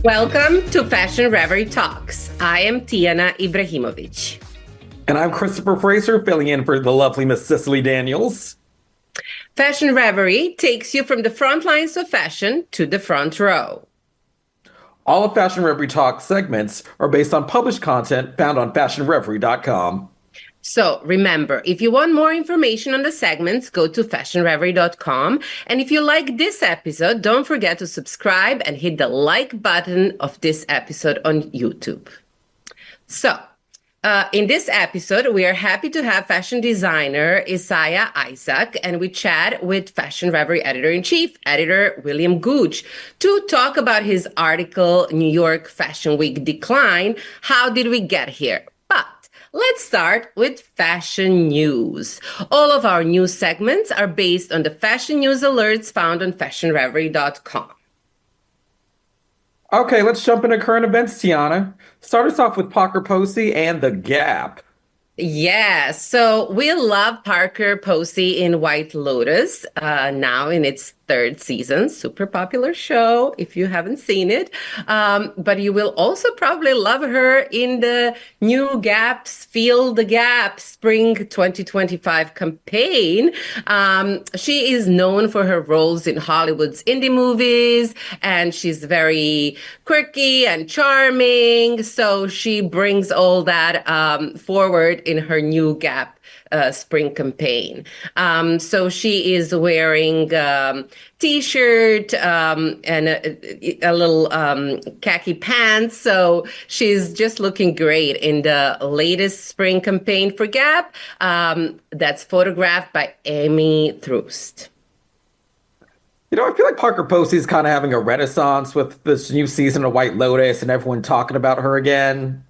Welcome to Fashion Reverie Talks. I am Tijana Ibrahimovic. And I'm Kristopher Fraser, filling in for the lovely Miss Cicily Daniels. Fashion Reverie takes you from the front lines of fashion to the front row. All of Fashion Reverie Talk segments are based on published content found on fashionreverie.com. So remember, if you want more information on the segments, go to fashionreverie.com. And if you like this episode, don't forget to subscribe and hit the like button of this episode on YouTube. So, in this episode, we are happy to have fashion designer Isaiah Isaac, and we chat with Fashion Reverie Editor-in-Chief, Editor William Gooch, to talk about his article, New York Fashion Week Decline, How Did We Get Here? Let's start with fashion news. All of our news segments are based on the fashion news alerts found on fashionreverie.com. Okay, let's jump into current events, Tijana. Start us off with Parker Posey and The Gap. Yeah, so we love Parker Posey in White Lotus, now in its third season. Super popular show if you haven't seen it. But you will also probably love her in the new Gap's Fill the Gap Spring 2025 campaign. She is known for her roles in Hollywood's indie movies, and she's very quirky and charming. So she brings all that forward in her new Gap spring campaign. So she is wearing T-shirt and a little khaki pants. So she's just looking great in the latest spring campaign for Gap. That's photographed by Amy Thrust. You know, I feel like Parker Posey is kind of having a renaissance with this new season of White Lotus and everyone talking about her again.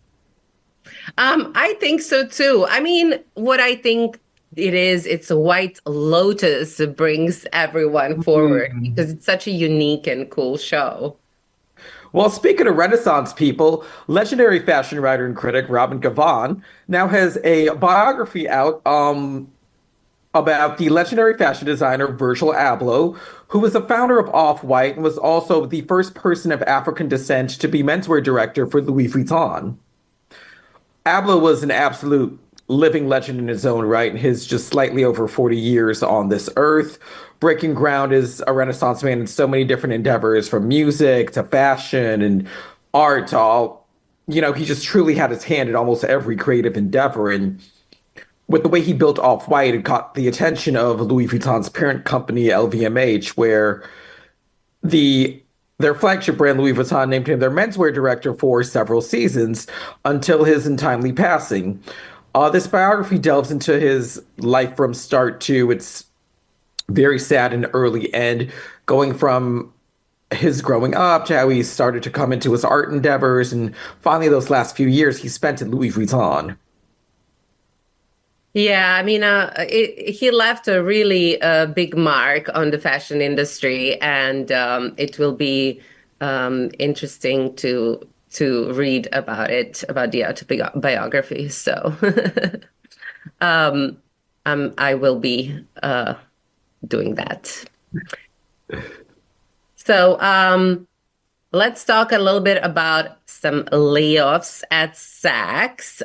I think so too. I mean, what I think it's a White Lotus that brings everyone forward because it's such a unique and cool show. Well, speaking of Renaissance people, legendary fashion writer and critic Robin Givhan now has a biography out about the legendary fashion designer Virgil Abloh, who was the founder of Off-White and was also the first person of African descent to be menswear director for Louis Vuitton. Abloh was an absolute living legend in his own right, in his just slightly over 40 years on this earth, breaking ground as a Renaissance man in so many different endeavors, from music to fashion and art to all. You know, he just truly had his hand in almost every creative endeavor. And with the way he built Off-White, it caught the attention of Louis Vuitton's parent company, LVMH, where their flagship brand, Louis Vuitton, named him their menswear director for several seasons until his untimely passing. This biography delves into his life from start to its very sad and early end, going from his growing up to how he started to come into his art endeavors, and finally those last few years he spent at Louis Vuitton. Yeah, I mean, he left a really big mark on the fashion industry, and it will be interesting to read about it, about the autobiography. So I will be doing that. So let's talk a little bit about some layoffs at Saks.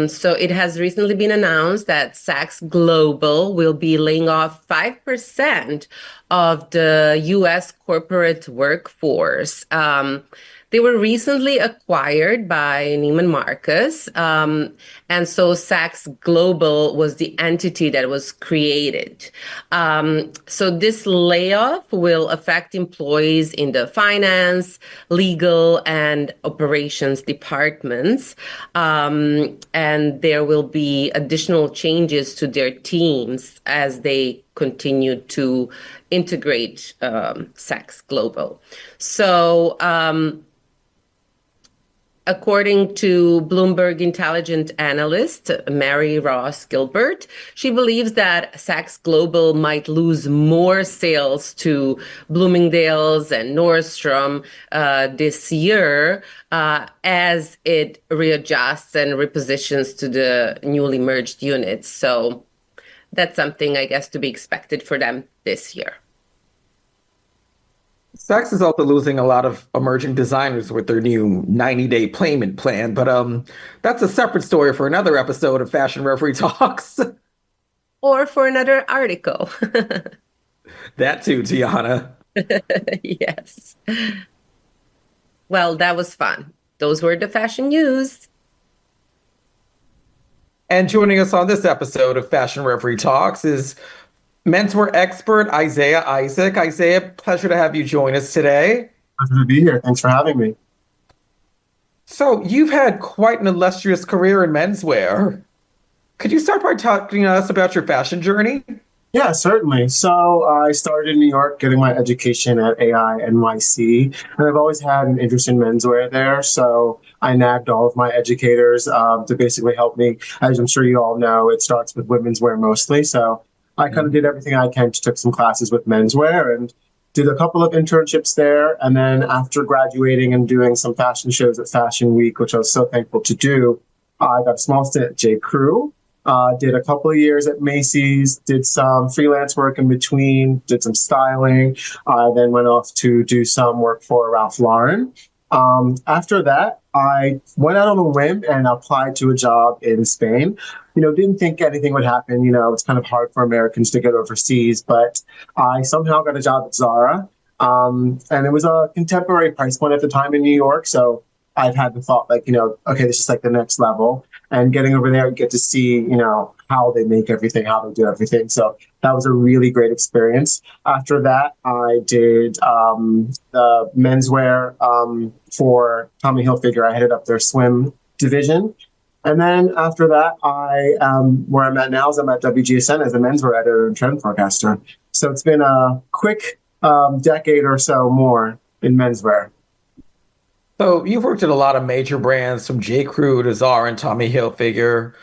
So it has recently been announced that Saks Global will be laying off 5% of the U.S. corporate workforce. They were recently acquired by Neiman Marcus. And so Saks Global was the entity that was created. So this layoff will affect employees in the finance, legal, and operations departments. And there will be additional changes to their teams as they continue to integrate Saks Global. So according to Bloomberg intelligent analyst Mary Ross Gilbert, she believes that Saks Global might lose more sales to Bloomingdale's and Nordstrom this year as it readjusts and repositions to the newly merged units. So that's something, I guess, to be expected for them this year. Saks is also losing a lot of emerging designers with their new 90-day payment plan, but that's a separate story for another episode of Fashion Reverie Talks. Or for another article. That too, Tijana. Yes. Well, that was fun. Those were the fashion news. And joining us on this episode of Fashion Reverie Talks is menswear expert Isaiah Isaac. Isaiah, pleasure to have you join us today. Pleasure to be here. Thanks for having me. So, you've had quite an illustrious career in menswear. Could you start by talking to us about your fashion journey? Yeah, certainly. So I started in New York getting my education at AI NYC, and I've always had an interest in menswear there. So I nagged all of my educators to basically help me. As I'm sure you all know, it starts with women's wear mostly. So I kind of did everything I can to took some classes with menswear and did a couple of internships there. And then after graduating and doing some fashion shows at Fashion Week, which I was so thankful to do, I got a small stint at J. Crew. Did a couple of years at Macy's, did some freelance work in between, did some styling, then went off to do some work for Ralph Lauren. After that, I went out on a whim and applied to a job in Spain. Didn't think anything would happen. It's kind of hard for Americans to get overseas, but I somehow got a job at Zara. And it was a contemporary price point at the time in New York. So I've had the thought okay, this is like the next level. And getting over there, you get to see, how they make everything, how they do everything. So that was a really great experience. After that, I did the menswear for Tommy Hilfiger. I headed up their swim division. And then after that, where I'm at now is I'm at WGSN as a menswear editor and trend forecaster. So it's been a quick decade or so more in menswear. So you've worked at a lot of major brands from J. Crew to Zara and Tommy Hilfiger.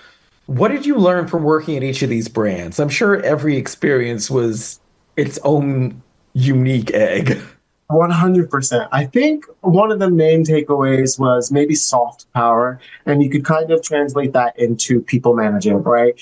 What did you learn from working at each of these brands? I'm sure every experience was its own unique egg. 100%. I think one of the main takeaways was maybe soft power, and you could kind of translate that into people managing, right?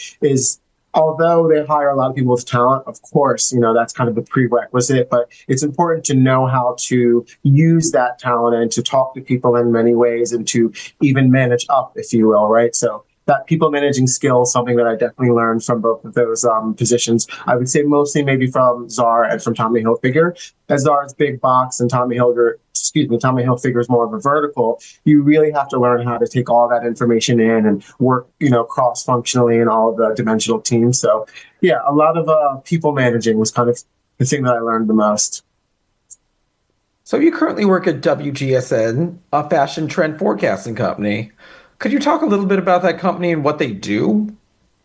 Although they hire a lot of people with talent, of course, that's kind of the prerequisite, but it's important to know how to use that talent and to talk to people in many ways and to even manage up, if you will, right? So that people managing skill is something that I definitely learned from both of those positions. I would say mostly maybe from Zara and from Tommy Hilfiger. As Zara's big box and Tommy Hilfiger is more of a vertical, you really have to learn how to take all that information in and work, cross-functionally in all of the dimensional teams. So yeah, a lot of people managing was kind of the thing that I learned the most. So you currently work at WGSN, a fashion trend forecasting company. Could you talk a little bit about that company and what they do?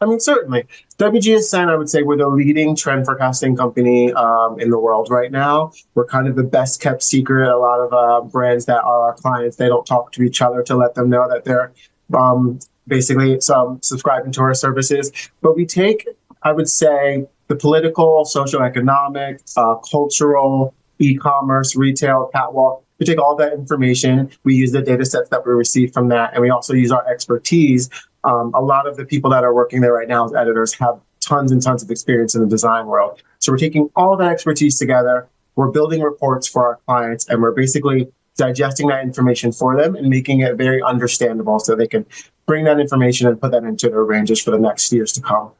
I mean, certainly. WGSN, I would say we're the leading trend forecasting company in the world right now. We're kind of the best kept secret. A lot of brands that are our clients, they don't talk to each other to let them know that they're basically subscribing to our services. But we take, I would say, the political, socioeconomic, cultural, e-commerce, retail, catwalk. We take all that information, we use the data sets that we receive from that, and we also use our expertise. A lot of the people that are working there right now as editors have tons and tons of experience in the design world. So we're taking all that expertise together, we're building reports for our clients, and we're basically digesting that information for them and making it very understandable so they can bring that information and put that into their ranges for the next years to come.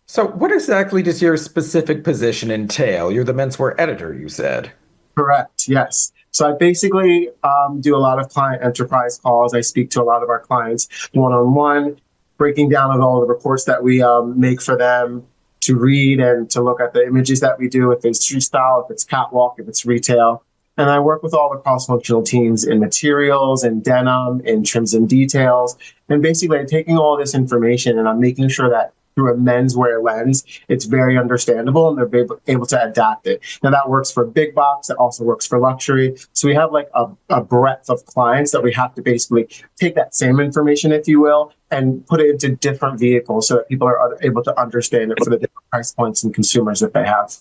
So what exactly does your specific position entail? You're the menswear editor, you said. Correct. Yes. So I basically do a lot of client enterprise calls. I speak to a lot of our clients one-on-one, breaking down on all the reports that we make for them to read and to look at the images that we do, if it's street style, if it's catwalk, if it's retail. And I work with all the cross-functional teams in materials, in denim, in trims and details. And basically I'm taking all this information and I'm making sure that through a menswear lens, it's very understandable and they're able to adapt it. Now that works for big box, that also works for luxury. So we have like a breadth of clients that we have to basically take that same information, if you will, and put it into different vehicles so that people are able to understand it for the different price points and consumers that they have.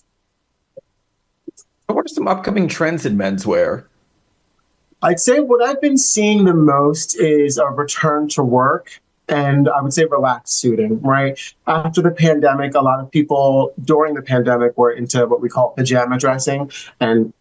What are some upcoming trends in menswear? I'd say what I've been seeing the most is a return to work and I would say relaxed suiting, right? After the pandemic, a lot of people during the pandemic were into what we call pajama dressing and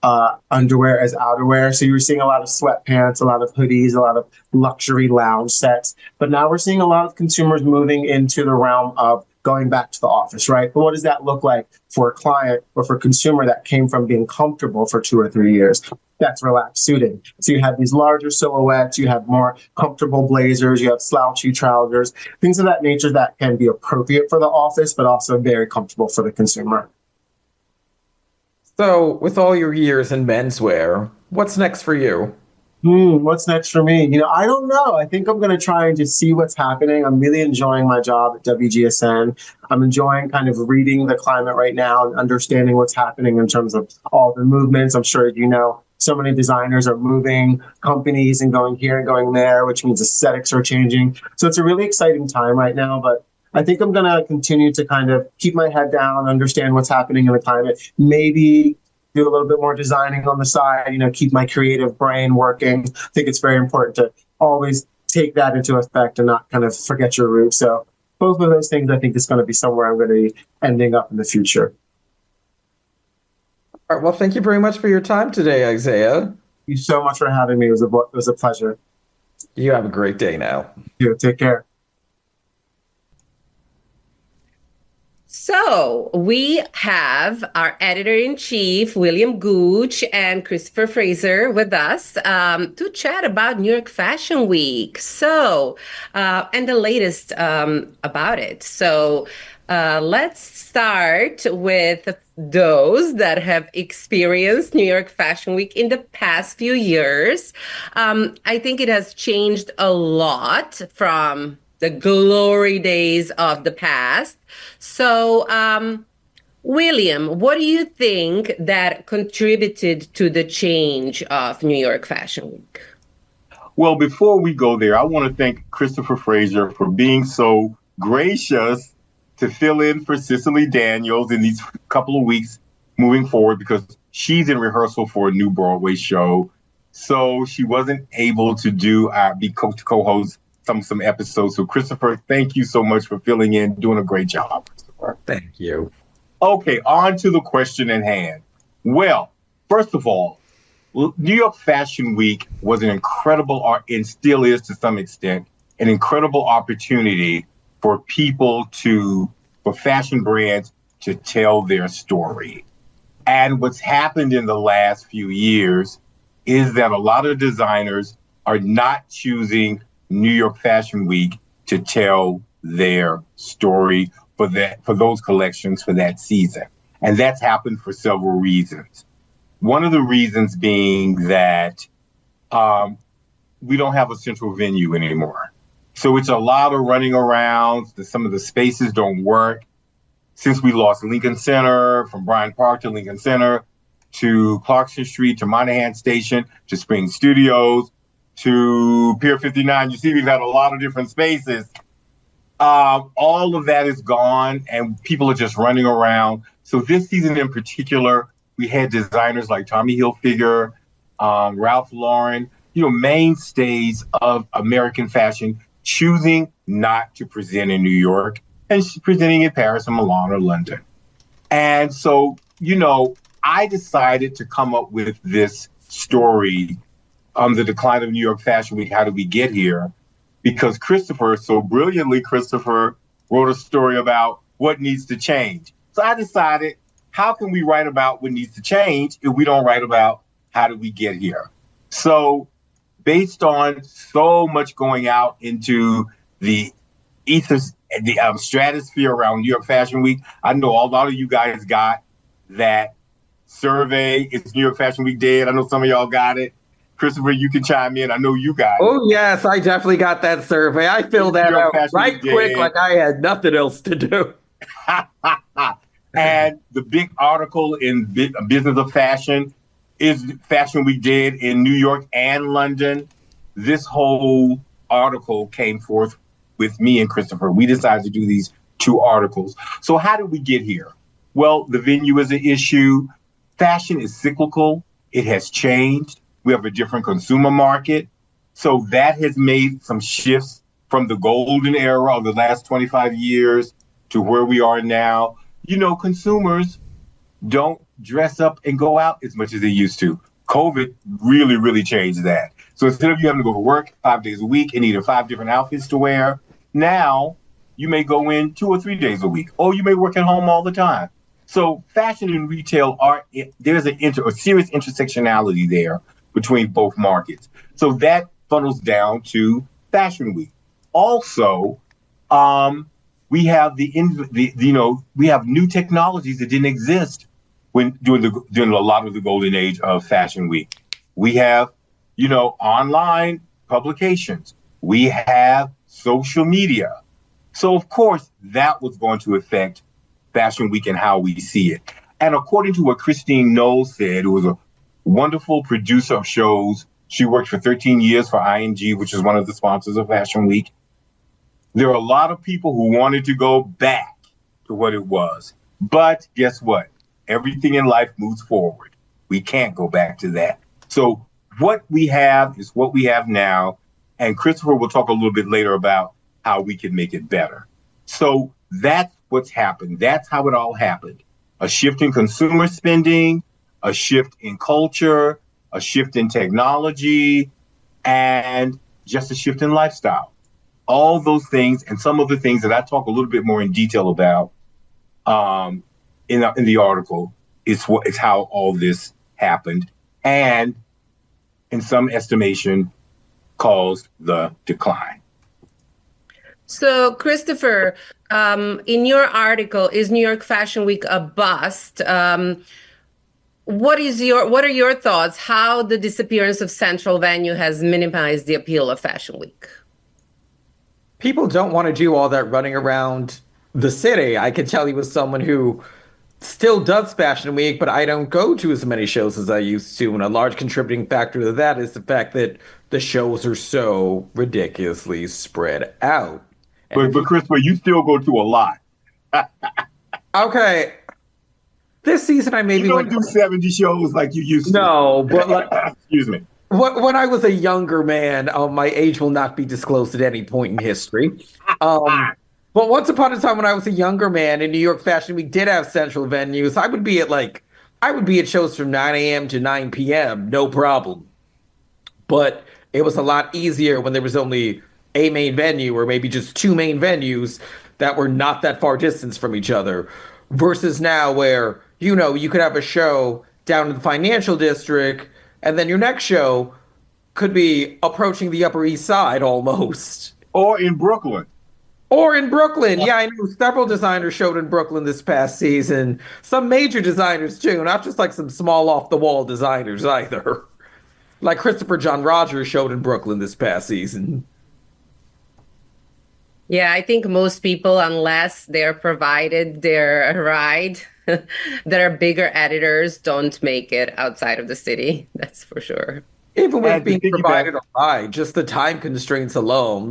underwear as outerwear. So you were seeing a lot of sweatpants, a lot of hoodies, a lot of luxury lounge sets. But now we're seeing a lot of consumers moving into the realm of going back to the office, right? But what does that look like for a client or for a consumer that came from being comfortable for 2 or 3 years? That's relaxed suiting. So you have these larger silhouettes, you have more comfortable blazers, you have slouchy trousers, things of that nature that can be appropriate for the office, but also very comfortable for the consumer. So, with all your years in menswear, what's next for you? What's next for me? I don't know. I think I'm going to try and just see what's happening. I'm really enjoying my job at WGSN. I'm enjoying kind of reading the climate right now and understanding what's happening in terms of all the movements. I'm sure so many designers are moving companies and going here and going there, which means aesthetics are changing. So it's a really exciting time right now, but I think I'm going to continue to kind of keep my head down, understand what's happening in the climate, maybe do a little bit more designing on the side, keep my creative brain working. I think it's very important to always take that into effect and not kind of forget your roots. So both of those things, I think, is going to be somewhere I'm going to be ending up in the future. All right, well, thank you very much for your time today, Isaiah. Thank you so much for having me. It was a pleasure. You have a great day now. You take care. So we have our editor-in-chief, William Gooch, and Kristopher Fraser with us to chat about New York Fashion Week. And the latest about it. So let's start with those that have experienced New York Fashion Week in the past few years. I think it has changed a lot from the glory days of the past. So, William, what do you think that contributed to the change of New York Fashion Week? Well, before we go there, I want to thank Kristopher Fraser for being so gracious to fill in for Cicily Daniels in these couple of weeks moving forward, because she's in rehearsal for a new Broadway show. So she wasn't able to be co-host some episodes. So Kristopher, thank you so much for filling in, doing a great job, Kristopher. Thank you. Okay, on to the question at hand. Well, first of all, New York Fashion Week was an incredible, and still is to some extent, an incredible opportunity for for fashion brands to tell their story. And what's happened in the last few years is that a lot of designers are not choosing New York Fashion Week to tell their story for those collections for that season. And that's happened for several reasons. One of the reasons being that we don't have a central venue anymore. So it's a lot of running around. Some of the spaces don't work. Since we lost Lincoln Center, from Bryant Park to Lincoln Center, to Clarkson Street, to Monahan Station, to Spring Studios, to Pier 59, you see we've had a lot of different spaces. All of that is gone and people are just running around. So this season in particular, we had designers like Tommy Hilfiger, Ralph Lauren, mainstays of American fashion choosing not to present in New York and presenting in Paris or Milan or London. And so, I decided to come up with this story, the decline of New York Fashion Week, how did we get here? Because Kristopher, so brilliantly, Kristopher wrote a story about what needs to change. So I decided, how can we write about what needs to change if we don't write about how did we get here? So based on so much going out into the ethos, the stratosphere around New York Fashion Week, I know a lot of you guys got that survey. It's New York Fashion Week dead. I know some of y'all got it. Kristopher, you can chime in. I know you got it. Oh, yes, I definitely got that survey. I filled that out right quick like I had nothing else to do. And the big article in Business of Fashion is Fashion Week dead in New York and London. This whole article came forth with me and Kristopher. We decided to do these two articles. So how did we get here? Well, the venue is an issue. Fashion is cyclical. It has changed. We have a different consumer market. So that has made some shifts from the golden era of the last 25 years to where we are now, consumers don't dress up and go out as much as they used to. COVID really, really changed that. So instead of you having to go to work 5 days a week and either 5 different outfits to wear, now you may go in 2 or 3 days a week, or you may work at home all the time. So fashion and retail there's a serious intersectionality there between both markets. So that funnels down to Fashion Week. Also, we have we have new technologies that didn't exist during a lot of the golden age of Fashion Week. We have, online publications. We have social media. So of course that was going to affect Fashion Week and how we see it. And according to what Christine Knowles said, who was a wonderful producer of shows, she worked for 13 years for ING, which is one of the sponsors of Fashion Week. There are a lot of people who wanted to go back to what it was. But guess what? Everything in life moves forward. We can't go back to that. So what we have is what we have now. And Kristopher will talk a little bit later about how we can make it better. So that's what's happened. That's how it all happened. A shift in consumer spending, a shift in culture, a shift in technology, and just a shift in lifestyle. All those things, and some of the things that I talk a little bit more in detail about in the article, is how all this happened, and in some estimation, caused the decline. So, Kristopher, in your article, is New York Fashion Week a bust? What are your thoughts? How the disappearance of Central Venue has minimized the appeal of Fashion Week? People don't want to do all that running around the city. I can tell you as someone who still does Fashion Week, but I don't go to as many shows as I used to. And a large contributing factor to that is the fact that the shows are so ridiculously spread out. But Kristopher, you still go to a lot. Okay. This season I maybe went do 70 shows like you used to. No, but excuse me. When I was a younger man, my age will not be disclosed at any point in history. But once upon a time when I was a younger man and New York Fashion Week did have central venues, I would be at shows from 9 a.m. to 9 p.m., no problem. But it was a lot easier when there was only a main venue or maybe just 2 main venues that were not that far distance from each other. Versus now where, you could have a show down in the financial district and then your next show could be approaching the Upper East Side almost. Or in Brooklyn. Yeah, I know several designers showed in Brooklyn this past season. Some major designers too, not just like some small off-the-wall designers either. Like Christopher John Rogers showed in Brooklyn this past season. Yeah, I think most people, unless they're provided their ride, that are bigger editors, don't make it outside of the city. That's for sure. Even with being provided a ride, just the time constraints alone,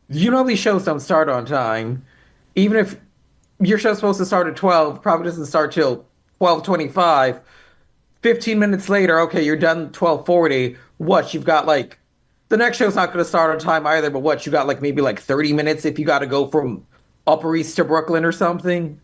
these shows don't start on time. Even if your show's supposed to start at 12, probably doesn't start till 12:25. 15 minutes later, okay, you're done 12:40. What, you've got the next show's not going to start on time either, but what, you got maybe 30 minutes if you got to go from Upper East to Brooklyn or something?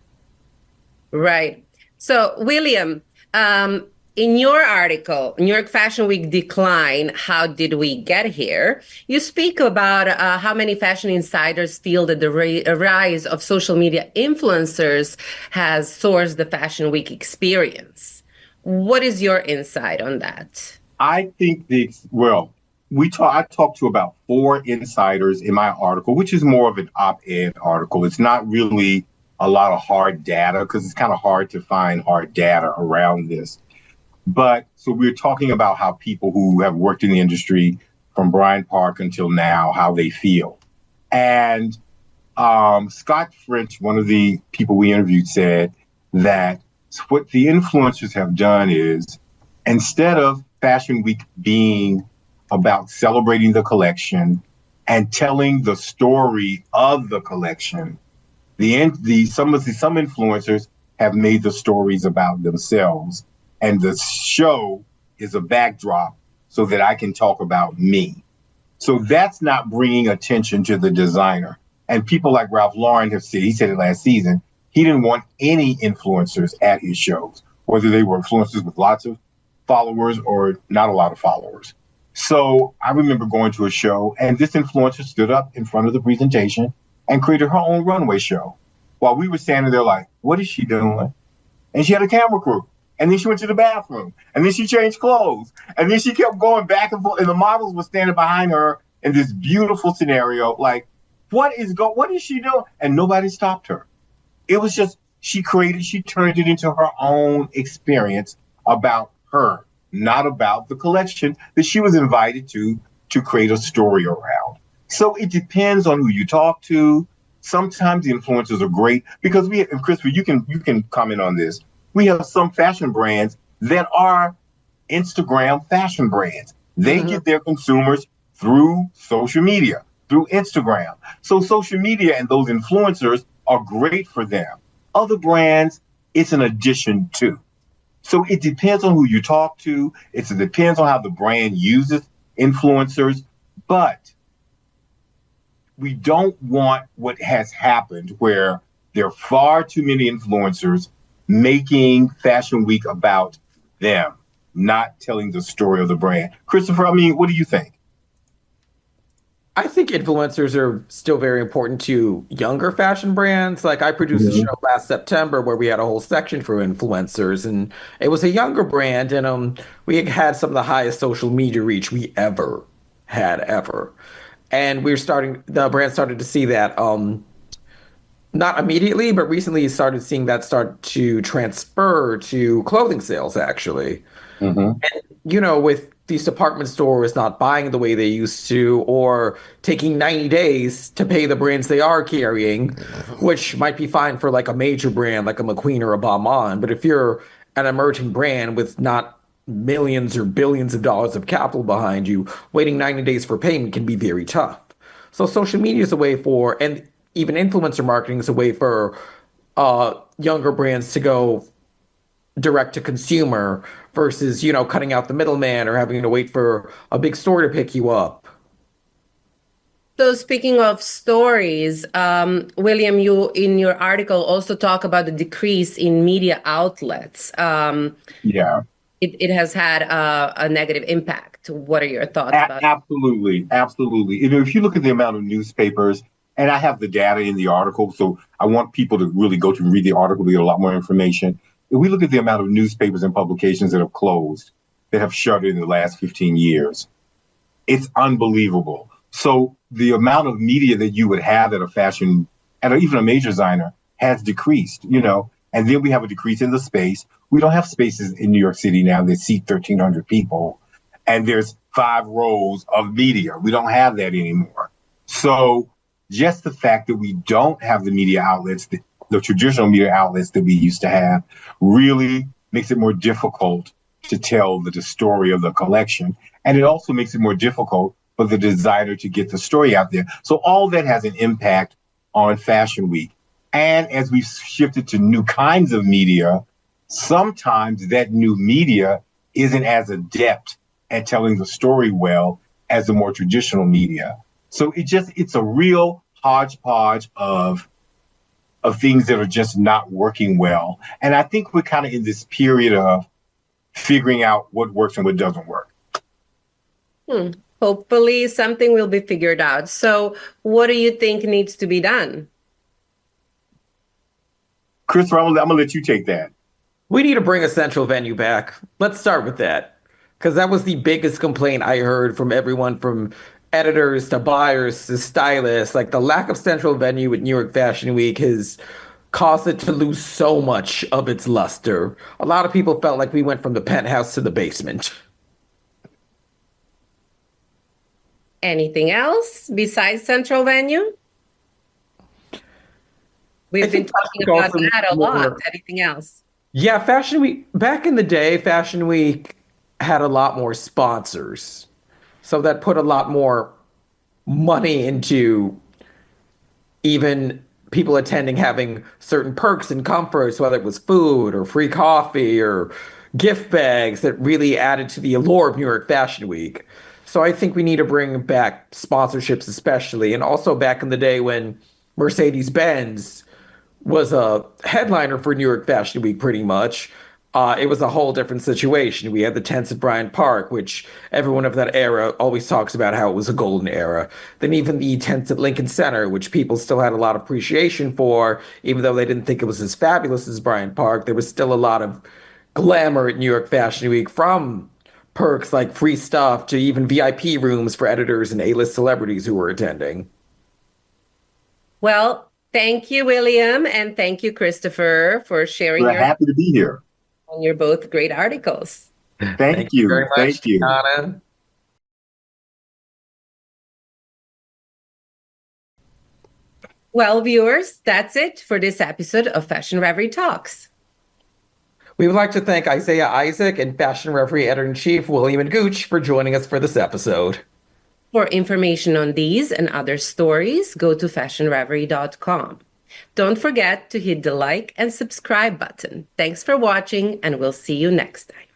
Right. So, William, in your article, New York Fashion Week Decline, How Did We Get Here? You speak about how many fashion insiders feel that the rise of social media influencers has sourced the Fashion Week experience. What is your insight on that? I think I talked to about 4 insiders in my article, which is more of an op-ed article. It's not really a lot of hard data because it's kind of hard to find hard data around this. But so we're talking about how people who have worked in the industry from Bryant Park until now, how they feel. And Scott French, one of the people we interviewed, said that what the influencers have done is, instead of Fashion Week being about celebrating the collection and telling the story of the collection, some influencers have made the stories about themselves, and the show is a backdrop so that I can talk about me. So that's not bringing attention to the designer. And people like Ralph Lauren have said, he said it last season, he didn't want any influencers at his shows, whether they were influencers with lots of followers or not a lot of followers. So I remember going to a show and this influencer stood up in front of the presentation and created her own runway show. While we were standing there like, what is she doing? And she had a camera crew. And then she went to the bathroom. And then she changed clothes. And then she kept going back and forth. And the models were standing behind her in this beautiful scenario. Like, what is she doing? And nobody stopped her. It was just, she turned it into her own experience about her, not about the collection that she was invited to create a story around. So it depends on who you talk to. Sometimes the influencers are great because and Christopher, you can comment on this. We have some fashion brands that are Instagram fashion brands. They get their consumers through social media, through Instagram. So social media and those influencers are great for them. Other brands, it's an addition to. So it depends on who you talk to. It depends on how the brand uses influencers. But we don't want what has happened where there are far too many influencers making Fashion Week about them, not telling the story of the brand. Kristopher, I mean, what do you think? I think influencers are still very important to younger fashion brands. Like I produced a show last September where we had a whole section for influencers, and it was a younger brand, and we had some of the highest social media reach we ever had ever. And the brand started to see that not immediately, but recently started seeing that start to transfer to clothing sales, actually. And, with these department stores not buying the way they used to, or taking 90 days to pay the brands they are carrying, which might be fine for like a major brand like a McQueen or a Balmain. But if you're an emerging brand with not millions or billions of dollars of capital behind you, waiting 90 days for payment can be very tough. So social media is a way and even influencer marketing is a way for younger brands to go direct to consumer versus, cutting out the middleman or having to wait for a big store to pick you up. So speaking of stories, William, you in your article also talk about the decrease in media outlets. It has had a negative impact. What are your thoughts about it? Absolutely. If you look at the amount of newspapers, and I have the data in the article, so I want people to really go to read the article to get a lot more information. If we look at the amount of newspapers and publications that have closed, that have shuttered in the last 15 years, it's unbelievable. So the amount of media that you would have at a fashion, at even a major designer, has decreased, and then we have a decrease in the space. We don't have spaces in New York City now that seat 1,300 people, and there's 5 rows of media. We don't have that anymore. So just the fact that we don't have the media outlets, the traditional media outlets that we used to have, really makes it more difficult to tell the story of the collection. And it also makes it more difficult for the designer to get the story out there. So all that has an impact on Fashion Week. And as we've shifted to new kinds of media, sometimes that new media isn't as adept at telling the story well as the more traditional media. So it's a real hodgepodge of things that are just not working well. And I think we're kind of in this period of figuring out what works and what doesn't work. Hopefully something will be figured out. So what do you think needs to be done? Christopher, I'm gonna let you take that. We need to bring a central venue back. Let's start with that. Because that was the biggest complaint I heard from everyone, from editors to buyers to stylists. Like, the lack of central venue at New York Fashion Week has caused it to lose so much of its luster. A lot of people felt like we went from the penthouse to the basement. Anything else besides central venue? We've been talking about that a lot. Anything else? Yeah, Fashion Week. Back in the day, Fashion Week had a lot more sponsors. So that put a lot more money into even people attending having certain perks and comforts, whether it was food or free coffee or gift bags, that really added to the allure of New York Fashion Week. So I think we need to bring back sponsorships, especially, and also back in the day when Mercedes-Benz was a headliner for New York Fashion Week, pretty much. It was a whole different situation. We had the tents at Bryant Park, which everyone of that era always talks about how it was a golden era. Then even the tents at Lincoln Center, which people still had a lot of appreciation for, even though they didn't think it was as fabulous as Bryant Park, there was still a lot of glamour at New York Fashion Week, from perks like free stuff to even VIP rooms for editors and A-list celebrities who were attending. Well, thank you, William, and thank you, Kristopher, for sharing We're happy to be here. on your both great articles. Thank you very much, Thank you. Tijana. Well, viewers, that's it for this episode of Fashion Reverie Talks. We would like to thank Isaiah Isaac and Fashion Reverie Editor-in-Chief William and Gooch for joining us for this episode. For information on these and other stories, go to fashionreverie.com. Don't forget to hit the like and subscribe button. Thanks for watching, and we'll see you next time.